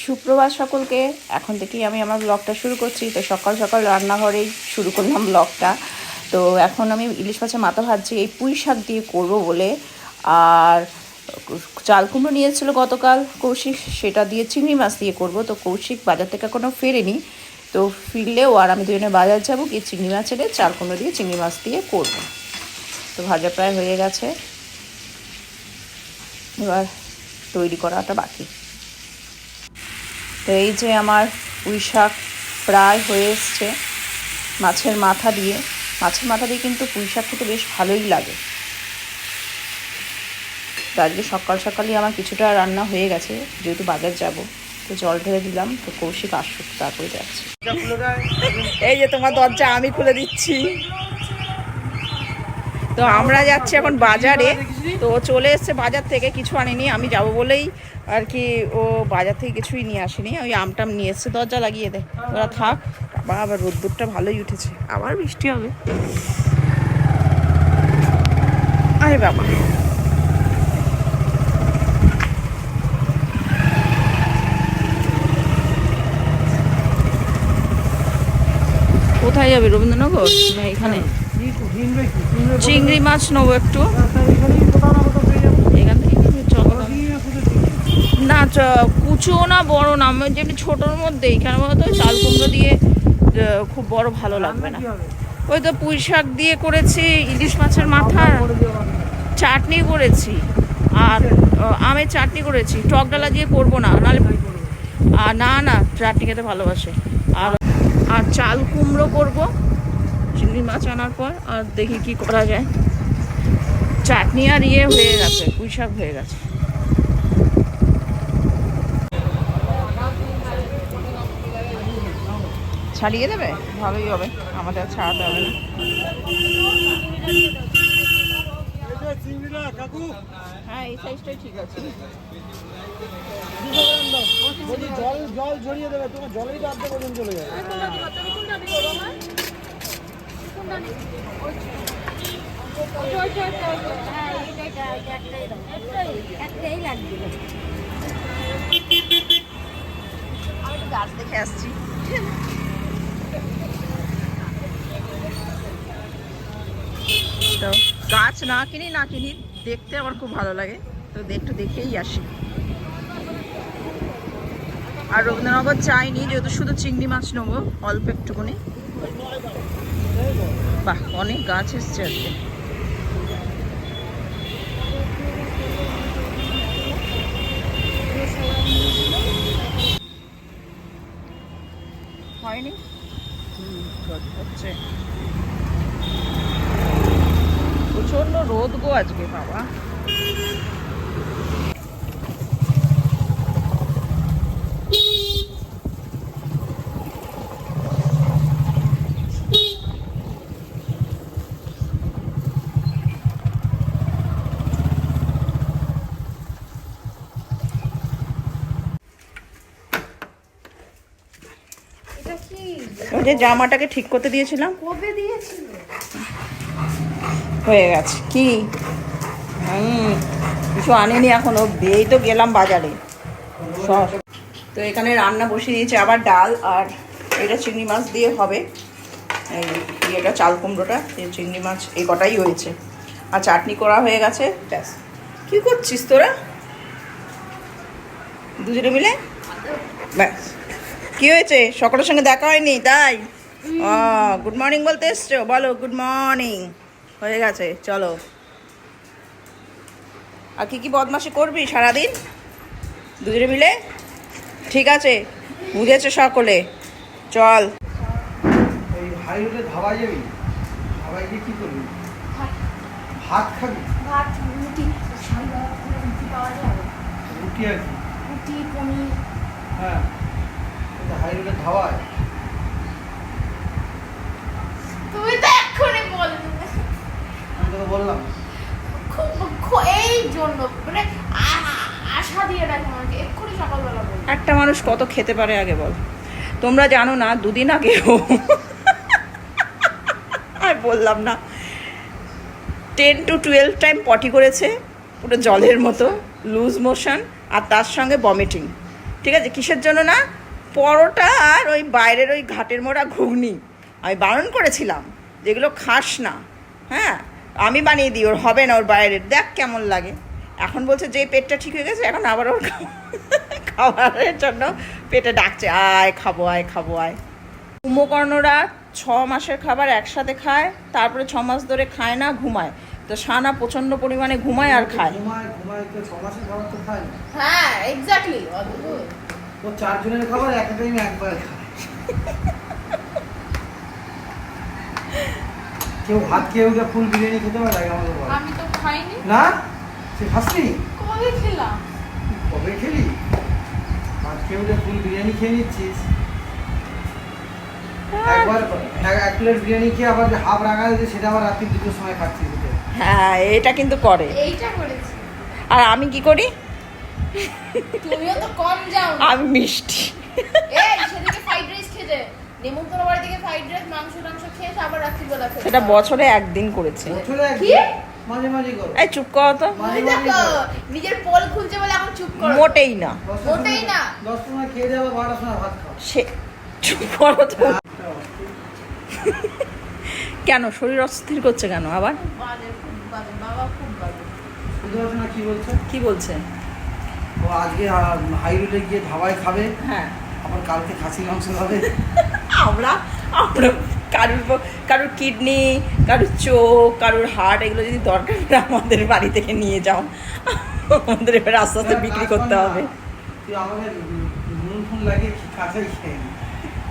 সুপ্রভাত সকলকে। এখন থেকেই আমি আমার ব্লগটা শুরু করছি। তো সকাল সকাল রান্নাঘরেই শুরু করলাম ব্লগটা। তো এখন আমি ইলিশ মাছের মাথা ভাজছি এই পুঁই শাক দিয়ে করবো বলে। আর চাল কুমড়ো নিয়েছিল গতকাল কৌশিক, সেটা দিয়ে চিংড়ি মাছ দিয়ে করব। তো কৌশিক বাজার থেকে এখনও ফেরেনি, তো ফিরলেও আর আমি দুজনে বাজার যাবো, গিয়ে চিংড়ি মাছ এনে চাল কুমড়ো দিয়ে চিংড়ি মাছ দিয়ে করবো। তো ভাজা প্রায় হয়ে গেছে, এবার তৈরি করাটা বাকি। তো এই যে আমার পুঁই শাক প্রায় হয়ে এসছে মাছের মাথা দিয়ে। মাছের মাথা দিয়ে কিন্তু পুঁই শাক খেতে বেশ ভালোই লাগে। তো আজকে সকাল সকালই আমার কিছুটা রান্না হয়ে গেছে, যেহেতু বাজার যাব। তো জল ঢেলে দিলাম, তো কৌশিক আসুক তারপরে যাচ্ছি। এই যে তোমার দরজা আমি খুলে দিচ্ছি। তো আমরা যাচ্ছি এখন বাজারে। তো চলে এসছে বাজার থেকে, কিছু আনিনি, আমি যাব বলেই আর কি ও বাজার থেকে কিছুই নিয়ে আসেনি। ওই আমটাম নিয়ে এসছে। দরজা লাগিয়ে দেয়, ওরা থাক। আবার রোদ্দুরটা ভালোই উঠেছে, আবার বৃষ্টি হবে। আরে বাবা, কোথায় যাবে? রবীন্দ্রনগর না এখানে? চিংড়ি মাছ নেবো একটু এখান থেকে। চলো না, কুচো না বড় না, যেমনি ছোটোর মধ্যে। এখানে বলতো চাল কুমড়ো দিয়ে খুব বড় ভালো লাগবে না। ওই তো পুঁই শাক দিয়ে করেছি, ইলিশ মাছের মাথা চাটনি করেছি, আর আমের চাটনি করেছি। টক ডালা দিয়ে করবো না, নাহলে না না চাটনি খেতে ভালোবাসে। আর চাল কুমড়ো করবো চিংড়ি মাছ আনার পর। আর দেখি কি করা যায়। চাটনি আর হয়ে গেছে, পুঁই শাক হয়ে গেছে। ছাড়িয়ে দেবে, ভালোই হবে, আমাদের আর ছাড়াতে হবে না। হ্যাঁ, এই সাইজটাই ঠিক আছে। জল ঝরিয়ে দেবে, তোমার জলেই রাখতে পর্যন্ত চলে যাবে। আমি গাছ দেখে আসছি। তো গাছ না কিনি দেখতে আমার খুব ভালো লাগে, তো একটু দেখেই আসি। আর রবীন্দ্রনগর চাইনি, যেহেতু শুধু চিংড়ি মাছ নেবো অল্প একটুকুনি। বাহ, অনেক গাছ এসছে আজকে। হয়নি, হচ্ছে। প্রচন্ড রোদ গো আজকে বাবা। ওই যে জামাটাকে ঠিক করতে দিয়েছিলাম, কবে দিয়েছিল? হয়ে গেছে। কি কিছু আনিনি এখনো, এই তো গেলাম বাজারে সব। তো এখানে রান্না বসিয়ে দিয়েছে, আবার ডাল আর এটা চিংড়ি মাছ দিয়ে হবে। এই এটা চাল কুমড়োটা, চিংড়ি মাছ, এই কটাই হয়েছে। আর চাটনি করা হয়ে গেছে, ব্যাস। কি করছিস তোরা দুজনে মিলে? ব্যাস, কি হয়েছে? সকলের সঙ্গে দেখা হয়নি তাই? গুড মর্নিং বলতে এসছো, বলো গুড মর্নিং। হয়ে গেছে, চলো। আর কি বদমাশি করবি সারাদিন দুজনে মিলে? ঠিক আছে, বুঝেছো সকলে, চল। এই হাই রোডে ধাবায় যাবি, ধাবায় গিয়ে কি করবি? ভাত খাবি? ভাত, রুটি, রুটি পাওয়া যাবে? রুটি আর কি? রুটি, পনির। হ্যাঁ, হাই রোডে ধাবায়। তুমি তো এক্ষুনি বললে। আমি তোকে বললাম এই জন্য মানে আশা দিয়ে রাখো আমাকে, এক্ষুনি সকালবেলা বল। একটা মানুষ কত খেতে পারে আগে বল। তোমরা জানো না, দুদিন আগেও আর বললাম না, 10 to 12 টাইম পটি করেছে, পুরো জলের মতো, লুজ মোশন, আর তার সঙ্গে ভমিটিং। ঠিক আছে, কিসের জন্য না, পরোটা আর ওই বাইরের ওই ঘাটের মোড়া ঘুগনি আমি বারণ করেছিলাম যেগুলো খাস না। হ্যাঁ, আমি বানিয়ে দিই, ওর হবে না, ওর বাইরের দেখ কেমন লাগে। এখন বলছে যে পেটটা ঠিক হয়ে গেছে, এখন আবার ওর খাবারের জন্য পেটে ডাকছে, আয় খাবো আয় খাবো আয়। কুম্ভকর্ণরা 6 মাসের খাবার একসাথে খায়, তারপরে 6 মাস ধরে খায় না, ঘুমায়। তো সানা প্রচন্ড পরিমাণে ঘুমায় আর খায়। ঘুমায় তো 6 মাসের খাবার তো খায় না। হ্যাঁ এক্স্যাক্টলি, অদ্ভুত। ও 4 জনের খাবার একটা টাইমে একবার খায়। কেউ ভাত খেয়ে উঠে ফুল বিরিয়ানি খেতে পারে আমাদের বল? আমি তো খাইনি। না, তুই খাসনি? কবে খেলাম? কবে খেলি? ভাত খেয়ে উঠে ফুল বিরিয়ানি খেয়ে নিচ্ছিস। একবার এক প্লেট বিরিয়ানি খেয়ে আবার হাফ রাঙা দিতে, সেটা আবার রাত্রি 2টোর সময় খাচ্ছিস। হ্যাঁ, এটা কিন্তু করে। এইটা করেছি। আর আমি কি করি? তুমিও তো কম যাও না। আমি মিষ্টি। এই সেদিকে ফ্রাইড রাইস খেতে, নেমন্তন্ন বাড়ি থেকে ফ্রাইড রাইস মাংস খেয়ে আবার রাত্রিবেলা খেতে। সেটা বছরে একদিন করেছে। বছরে কি? মাঝে মাঝে করো। এই চুপ করো তো। মাঝে ওই মাঝে দেখো, করো। নিজের পোল খুলছে বলে এখন চুপ করো। মোটেই না। মোটেই না। 10টার সময় খেয়ে যাবো, 12টার সময় ভাত খাও। সে চুপ করো তো। কেন শরীর অস্থির করছে কেন আবার? খুব বাজে, খুব বাজে, বাবা খুব বাজে। বুঝতে পারছো না কি বলছে? কি বলছে? ও আজকে হাই রোডে গিয়ে ধাবায় খাবে, হ্যাঁ, আবার কালকে খাসি মাংস খাবে। আমরা আমরা কারুর কিডনি, কারুর চোখ, কারুর হার্ট, এগুলো যদি দরকার পড়ে আমাদের বাড়ি থেকে নিয়ে যাও, আমাদের এবার আস্তে আস্তে বিক্রি করতে হবে। তুই আমাদের নুন ফুন লাগিয়ে কাঁচাই খেয়ে নি।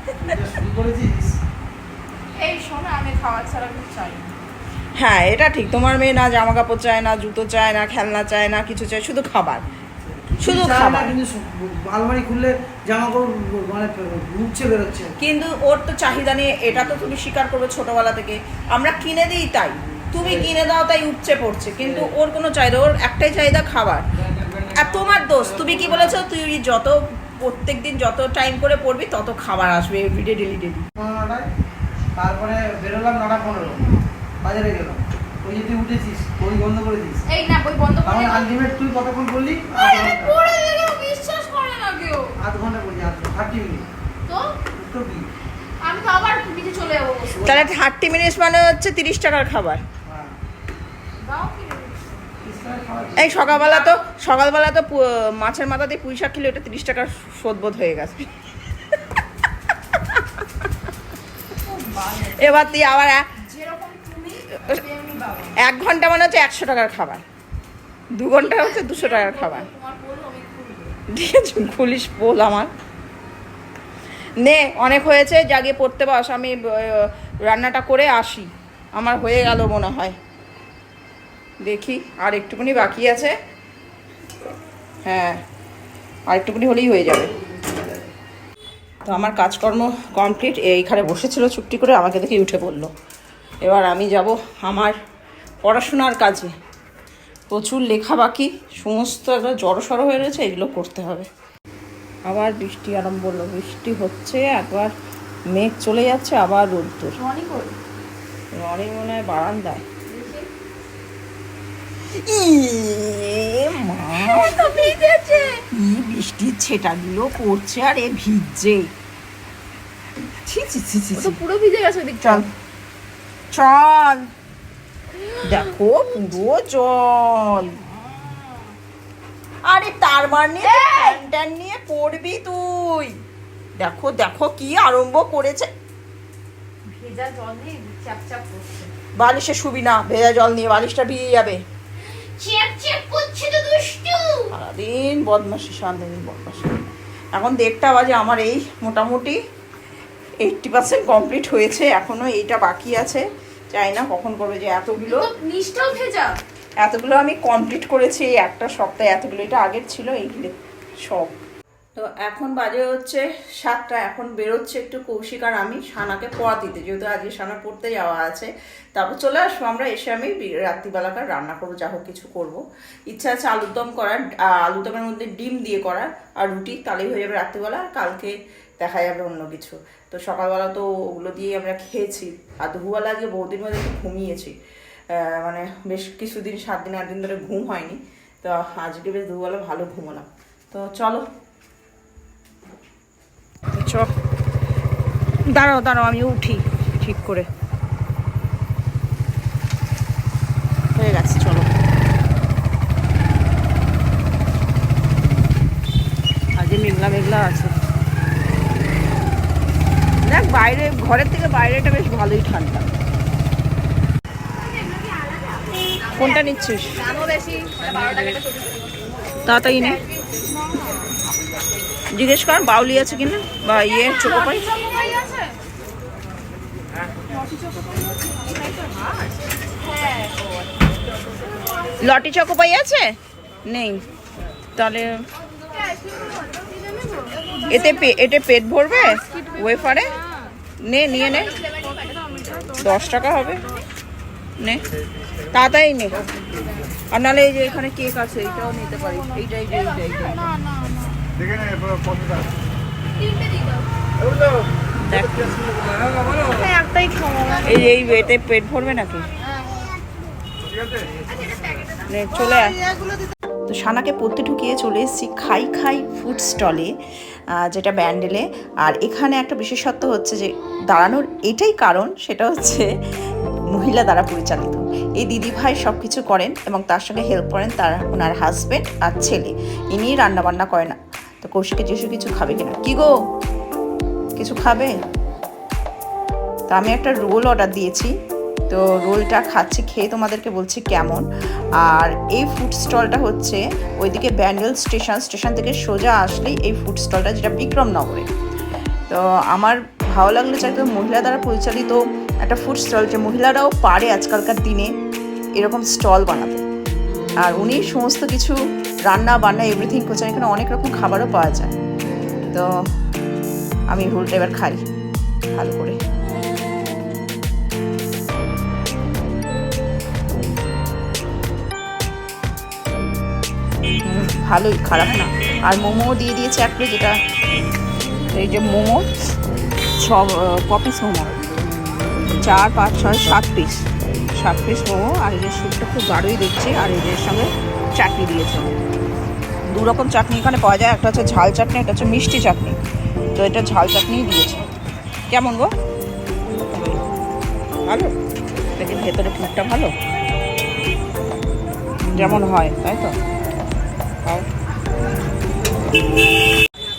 তুই যা শুরু করেছিস। এই শোনো, আমি খাওয়া ছাড়া কিছু চাই না। হ্যাঁ, এটা ঠিক। তোমার মেয়ে না জামা কাপড় চায় না, জুতো চায় না, খেলনা চায় না, কিছু চায়, শুধু খাবার, শুধু চায় না, খাবার। কিন্তু আলমারি খুললে জামা কাপড় মানে উঠছে বেরোচ্ছে। কিন্তু ওর তো চাহিদা নিয়ে, এটা তো তুমি স্বীকার করবে ছোটবেলা থেকে আমরা কিনে দিই, তাই তুমি কিনে দাও তাই উপচে পড়ছে, কিন্তু ওর কোনো চাহিদা, ওর একটাই চাহিদা খাবার। আর তোমার দোষ, তুমি কি বলেছো, তুই যত প্রত্যেক দিন যত টাইম করে পড়বি তত খাবার আসবে, এভরিডে ডেলি ডেলি। 9টায়, তারপরে বেরোলাম 9:15, বাজারে গেলাম। ওই যে তুই উঠেছিস, বই বন্ধ করে দিস। এই না, বই বন্ধ করে তাহলে দাও। আলটিমেট তুই কতক্ষণ বললি? আরে পড়ে গেলেও বিশ্বাস করে না কেউ। আধ ঘন্টা বললি, 30 মিনিট। তো তো কি? আমি তো আবার নিচে চলে যাবো বসে। তাহলে 30 মিনিট মানে হচ্ছে 30 টাকার খাবার। হ্যাঁ, দাও কি রে? ইসলামের খাবার। এই সকালবেলা তো মাছের মাথা দিয়ে পুঁই শাক খেলে ওটা 30 টাকার শোধবোধ হয়ে গেছে। এবার তুই আবার যেরকম তুমি তেমনি বাবা। 1 ঘন্টা মানে হচ্ছে 100 টাকার খাবার, 2 ঘন্টা হচ্ছে 200 টাকার খাবার। তোমার বললো আমি খুলবো। ঠিক আছে, খুলিস বল আমার। নে, অনেক হয়েছে, জাগিয়ে পড়তে বস, আমি রান্নাটা করে আসি। আমার হয়ে গেল মনে হয়, দেখি আর একটুখানি বাকি আছে। হ্যাঁ, আর একটুখানি হলেই হয়ে যাবে। তো আমার কাজকর্ম কমপ্লিট। এইখানে বসেছিল চুপটি করে, আমাকে দেখে উঠে পড়লো। এবার আমি যাব আমার পড়াশোনার কাজে। প্রচুর লেখা বাকি, সমস্ত একবার জড়সড় হয়ে রয়েছে, এগুলো করতে হবে। আবার বৃষ্টি আরম্ভ হলো, বৃষ্টি হচ্ছে, একবার মেঘ চলে যাচ্ছে, আবার রোদ্দুর। রনি কই? রনি মনে হয় বারান্দায়। বৃষ্টির ছেটাগুলো পড়ছে আর এ ভিজছে। ছি ছি ছি ছি ও তো পুরো ভিজে গেছে ওদিক। চল চল, দেখো পুরো জল। আরে তার মানে প্যান্টান নিয়ে পড়বি তুই। দেখো দেখো কি আরম্ভ করেছে। ভেজা জল দিয়ে চাপ চাপ করছে। বালিশে শুবি না, ভেজা জল নিয়ে, বালিশটা ভিজে যাবে। চেপ চেপ করছে তো দুষ্টু। সারাদিন বদমাসি, সারাদিন বদমাসি। এখন 1:30 বাজে, আমার এই মোটামুটি 80% কমপ্লিট হয়েছে, এখনো এইটা বাকি আছে। চাই না কখন করবে, যে এতগুলো নিচটাও ভেজা। এতগুলো আমি কমপ্লিট করেছি এই একটা সপ্তাহে। এতগুলো, এটা আগের ছিল এইগুলো সব। তো এখন বাজে হচ্ছে 7টা। এখন বেরোচ্ছে একটু কৌশিক আর আমি সানাকে পড়া দিতে, যেহেতু আজকে সানা পড়তে যাওয়া আছে। তারপর চলে আসবো আমরা, এসে আমি রাত্রিবেলাকার রান্না করবো, যা হোক কিছু করবো। ইচ্ছা আছে আলুর দম করার, আলুর দমের মধ্যে ডিম দিয়ে করার আর রুটি, তাহলেই হয়ে যাবে রাত্রিবেলা। আর কালকে দেখা যাবে অন্য কিছু। তো সকালবেলা তো ওগুলো দিয়ে আমরা খেয়েছি, আর দুপুরবেলা আজকে বৌদির মধ্যে একটু ঘুমিয়েছি। মানে বেশ কিছুদিন, 7 দিন 8 দিন ধরে ঘুম হয়নি। তো আজকে বেশ দুপুরবেলা ভালো ঘুমোলাম। তো চলো চ দাঁড়াও দাঁড়াও আমি উঠি ঠিক করে। হয়ে গেছে, চলো। আজকে মেঘলা মেঘলা আছে। দেখ বাইরে, ঘরের থেকে বাইরেটা বেশ ভালোই ঠান্ডা। কোনটা নিচ্ছিস? তাড়াতাড়ি নে, জিজ্ঞেস কর বাউলি আছে কিনা, বা চোখোপাই। লটি চকোপাই আছে? নেই তাহলে এতে পেট ভরবে ওয়েফারে? নিয়ে নে, 10 টাকা হবে, নে তাড়াতাড়ি নে। আর নাহলে এই যে এখানে কেক আছে, এইটাও নিতে পারিস। এইটাই এই এতে পেট ভরবে নাকি? চলে আয়। তো সানাকে পড়তে ঢুকিয়ে চলে এসেছি খাই খাই ফুড স্টলে, যেটা ব্যান্ডেলে। আর এখানে একটা বিশেষত্ব হচ্ছে যে দাঁড়ানোর এটাই কারণ, সেটা হচ্ছে মহিলা দ্বারা পরিচালিত। এই দিদিভাই সব কিছু করেন এবং তার সঙ্গে হেল্প করেন ওনার হাজব্যান্ড আর ছেলে। ইনি রান্নাবান্না করে না। তো কৌশিকে কিছু খাবে কিনা, কি গো কিছু খাবে? তো আমি একটা রোল অর্ডার দিয়েছি, তো রোলটা খাচ্ছি, খেয়ে তোমাদেরকে বলছি কেমন। আর এই ফুড স্টলটা হচ্ছে ওইদিকে ব্যান্ডেল স্টেশন থেকে সোজা আসলেই এই ফুড স্টলটা, যেটা বিক্রমনগরে। তো আমার ভালো লাগলো যে একদম মহিলা দ্বারা পরিচালিত একটা ফুড স্টল, যে মহিলারাও পারে আজকালকার দিনে এরকম স্টল বানাতে। আর উনি সমস্ত কিছু রান্না বান্না এভরিথিং করছেন। এখানে অনেক রকম খাবারও পাওয়া যায়। তো আমি রোলটা এবার খাই ভালো করে। ভালোই, খারাপ না। আর মোমো দিয়ে দিয়েছে এক প্লেট, যেটা এই যে মোমো সব পিস মোমো, 4, 5, 6, 7 পিস মোমো। আর এই যে স্যুপটা খুব গাঢ়ই দেখছি। আর এদের সঙ্গে চাটনি দিয়েছে, 2 রকম চাটনি এখানে পাওয়া যায়। একটা হচ্ছে ঝাল চাটনি, একটা হচ্ছে মিষ্টি চাটনি। তো এটা ঝাল চাটনিই দিয়েছে। কেমন গো? ভালো, দেখি ভেতরে ফুটটা ভালো যেমন হয়, তাই তো।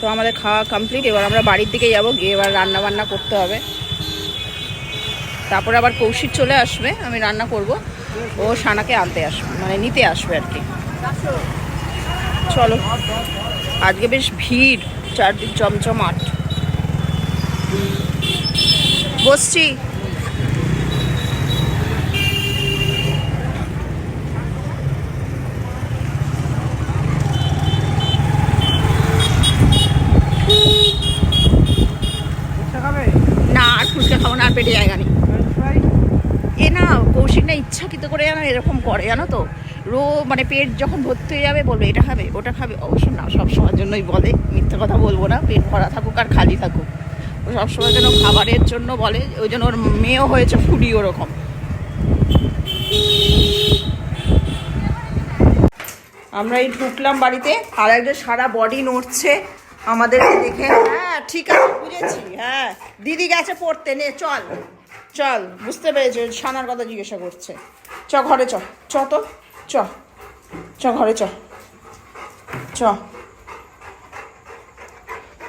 তো আমাদের খাওয়া কমপ্লিট। এবার আমরা বাড়ির দিকে যাবো, গিয়ে এবার রান্না বান্না করতে হবে। তারপরে আবার কৌশিক চলে আসবে, আমি রান্না করব, ও সানাকে আনতে আসবে, মানে নিতে আসবে আর কি। চলো, আজকে বেশ ভিড়, চারদিক জমজমাট। বসছি। না আর ফুচকা খাবো না, আর পেটে জায়গা নেই। এ না কৌশিক না ইচ্ছাকৃত করে জানো এরকম করে, জানো তো। মানে পেট যখন ভর্তি হয়ে যাবে বলবে এটা খাবে ওটা খাবে। অবশ্য না, সবসময়ের জন্যই বলে, মিথ্যে কথা বলবো না। পেট ভরা থাকুক আর খালি থাকুক, ও সবসময় যেন খাবারের জন্য বলে। ওই জন্য ওর মেয়েও হয়েছে ফুডি ওরকম। আমরা এই ঢুকলাম বাড়িতে, আর একজন সারা বডি নড়ছে আমাদেরকে দেখে। হ্যাঁ ঠিক আছে, বুঝেছি। হ্যাঁ দিদি গেছে পড়তে, নে চল চল, বুঝতে পেরেছি সানার কথা জিজ্ঞাসা করছে। ঘরে তো ঘরে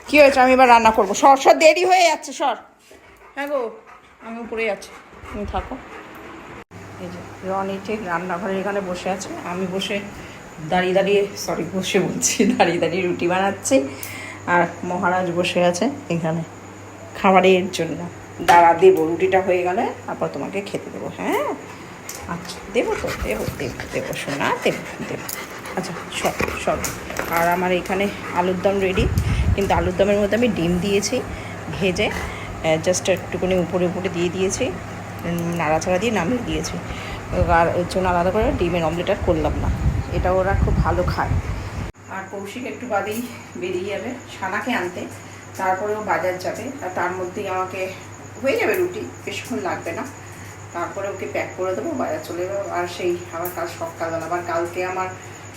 কি হয়েছে? আমি এবার রান্না করবো। সর দেরি হয়ে যাচ্ছে, সর। হ্যাঁ গো, আমি উপরে যাচ্ছি, তুমি থাকো। এই যে রনি ঠিক রান্নাঘরের এখানে বসে আছে, আমি দাঁড়িয়ে রুটি বানাচ্ছি। আর মহারাজ বসে আছে এখানে খাবারের জন্য। দাঁড়া, দেবো, রুটিটা হয়ে গেলে তারপর তোমাকে খেতে দেবো। হ্যাঁ আচ্ছা, দেবো শোনা, দেবো। আচ্ছা সব। আর আমার এখানে আলুর দম রেডি, কিন্তু আলুর দমের মধ্যে আমি ডিম দিয়েছি ভেজে, জাস্ট একটুখানি উপরে দিয়ে দিয়েছি, নাড়াচাড়া দিয়ে নামিয়ে দিয়েছি। আর ওর জন্য আলাদা করে ডিমের অমলেট আর করলাম না। এটা ওরা খুব ভালো খায়। আর কৌশিক একটু বাদেই বেরিয়ে যাবে সানাকে আনতে, তারপরেও বাজার যাবে। আর তার মধ্যেই আমাকে হয়ে যাবে রুটি, বেশিক্ষণ লাগবে না। তারপরে ওকে প্যাক করে দেবো, বাজার চলে যাবো। আর সেই আবার কাল সকালবেলা, আবার কালকে আমার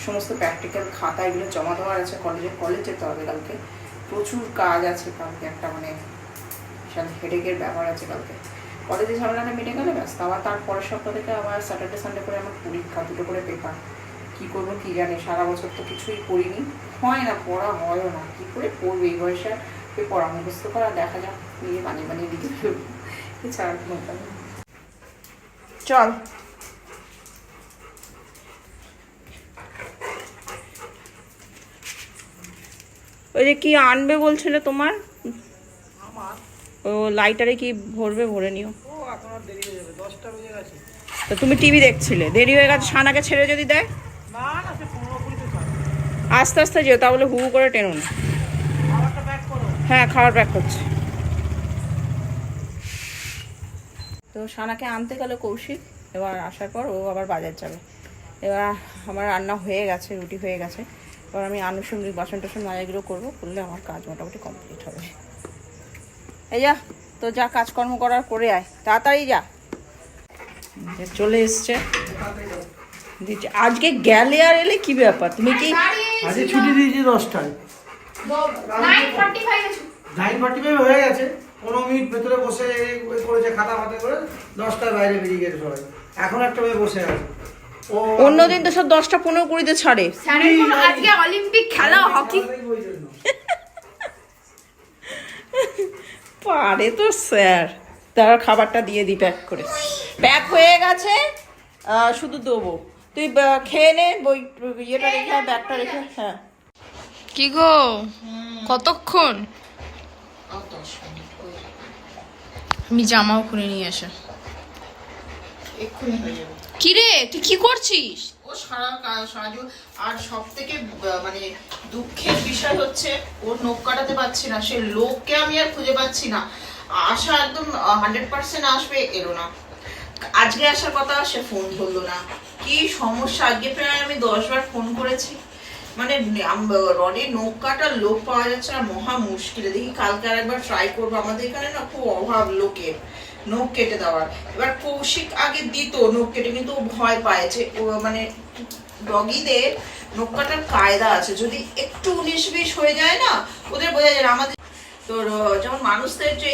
সমস্ত প্র্যাকটিক্যাল খাতা এগুলো জমা দেওয়ার আছে, কলেজ যেতে হবে কালকে। প্রচুর কাজ আছে কালকে, একটা মানে বিশাল হেডেকের ব্যাপার আছে কালকে। কলেজে ঝামেলাটা মিটে গেলে ব্যাস, আবার তার পরের সপ্তাহ থেকে আবার স্যাটারডে সানডে করে আমার পরীক্ষা, 2টো করে পেপার। কী করবো কী জানি, সারা বছর তো কিছুই পড়িনি, হয় না, পড়া হয়ও না, কী করে পড়বে এই বয়সে, পড়া মুখস্থ করা, দেখা যাক নিজে বানিয়ে বানিয়ে লিখে ফেলবো, এছাড়া কোনো উপায় নেই। চল ওই যে কি আনবে বলছিলে তোমার, ও লাইটারে কি ভরবে, ভরে নিও। ও এখন আর দেরি হয়ে যাবে, 10টা বেজে গেছে। তো তুমি টিভি দেখছিলে, দেরি হয়ে গেছে, সানাকে ছেড়ে যদি দেয়, না না, সে 15-20 তো আস্তে আস্তে যেও, তাহলে হু হু করে টেনুন। খাবারটা প্যাক করো। হ্যাঁ, খাবার প্যাক করছে। তো সানাকে আনতে গেল কৌশিক, এবার আসার পর ও আবার বাজার যাবে। এবার আমার রান্না হয়ে গেছে, রুটি হয়ে গেছে, এবার আমি আনুষঙ্গিক বাসন টাসন মাজাগুলো করবো, করলে আমার কাজ মোটামুটি কমপ্লিট হবে। এই যা, তো যা কাজকর্ম করার করে আয়, তাড়াতাড়ি যা। চলে এসছে দিচ্ছে। আজকে গেলে আর এলে কি ব্যাপার, তুমি কি আজকে ছুটি দিয়েছি 10টায়, 9:45 হয়ে গেছে, 15 মিনিট ভেতরে বসে ওই করেছে, খাতা ফাতা করে 10টায় বাইরে বেরিয়ে গেছে সবাই। এখন একটা মেয়ে বসে আছে, ও অন্যদিন তো সব 10টা-15-20-তে ছাড়ে। স্যারের কোনো আজকে অলিম্পিক খেলা, হকি। পারে তো স্যার, তার খাবারটা দিয়ে দিই প্যাক করে। প্যাক হয়ে গেছে, শুধু দেবো। তুই খেয়ে নে, বই ইয়েটা রেখে, ব্যাগটা রেখে। হ্যাঁ, কি গো, কতক্ষণ? আমি জামাও খুলে নিয়ে আসে। এক্ষুনি হয়ে যাবে। কি রে, তুই কি করছিস? ও সারা আর সব থেকে মানে দুঃখের বিষয় হচ্ছে ওর নখ কাটাতে পারছি না, সে লোককে আমি আর খুঁজে পাচ্ছি না। আশা একদম 100% আসবে, এলো না। আজকে আসার কথা, সে ফোন ধরলো না। কি সমস্যা, আজকে প্রায় আমি 10 বার ফোন করেছি, মানে রডে নখ কাটার লোক পাওয়া যাচ্ছে না, মহা মুশকিলে। দেখি কালকে আর একবার ট্রাই করবো, আমাদের এখানে না খুব অভাব লোকের নখ কেটে দেওয়ার। এবার কৌশিক আগে দিত নখ কেটে, কিন্তু ও ভয় পায় যে মানে ডগিদের নখ কাটার কায়দা আছে, যদি একটু 19-20 হয়ে যায় না, ওদের বোঝা যায় না। আমাদের তোর যেমন মানুষদের যে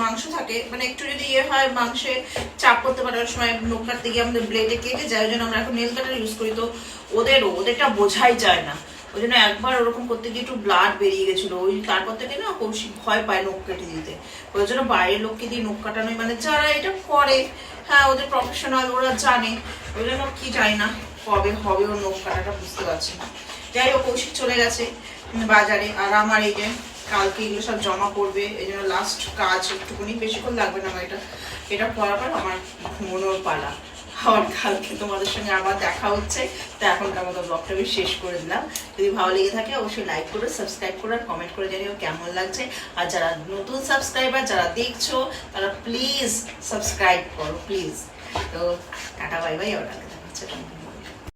মাংস থাকে, মানে একটু যদি ইয়ে হয়, মাংসে চাপ করতে পারার সময় নখ কাটতে গিয়ে আমাদের ব্লেডে কেটে যায়, ওই জন্য আমরা এখন নেল কাটার ইউজ করি। তো ওদেরটা বোঝাই যায় না, ওই জন্য একবার ওরকম করতে গিয়ে একটু ব্লাড বেরিয়ে গেছিলো। ওই তারপর থেকে না কৌশিক ভয় পায় নখ কেটে দিতে, ওই জন্য বাইরের লোককে দিয়ে নখ কাটানোই, মানে যারা এটা করে, হ্যাঁ ওদের প্রফেশনাল, ওরা জানে। ওই জন্য কি জানি না কবে হবে ওর নখ কাটাটা, বুঝতে পারছি না। যাই হোক, কৌশিক চলে গেছে বাজারে, আর আমার এই যে কালকে এগুলো সব জমা করবে, এই জন্য লাস্ট কাজ, একটুখানি বেশিক্ষণ লাগবে না আমার, এটা করার পর আমার ঘুমোনোর পালা। আবার কালকে তোমাদের সঙ্গে আবার দেখা হচ্ছে। তো এখনকার মতো ব্লগটা আমি শেষ করে দিলাম। যদি ভালো লেগে থাকে অবশ্যই লাইক করো, সাবস্ক্রাইব করো, আর কমেন্ট করে জানিও কেমন লাগছে। আর যারা নতুন সাবস্ক্রাইবার যারা দেখছো, তারা প্লিজ সাবস্ক্রাইব করো প্লিজ। তো টাটা বাই বাই, আবার দেখা হচ্ছে।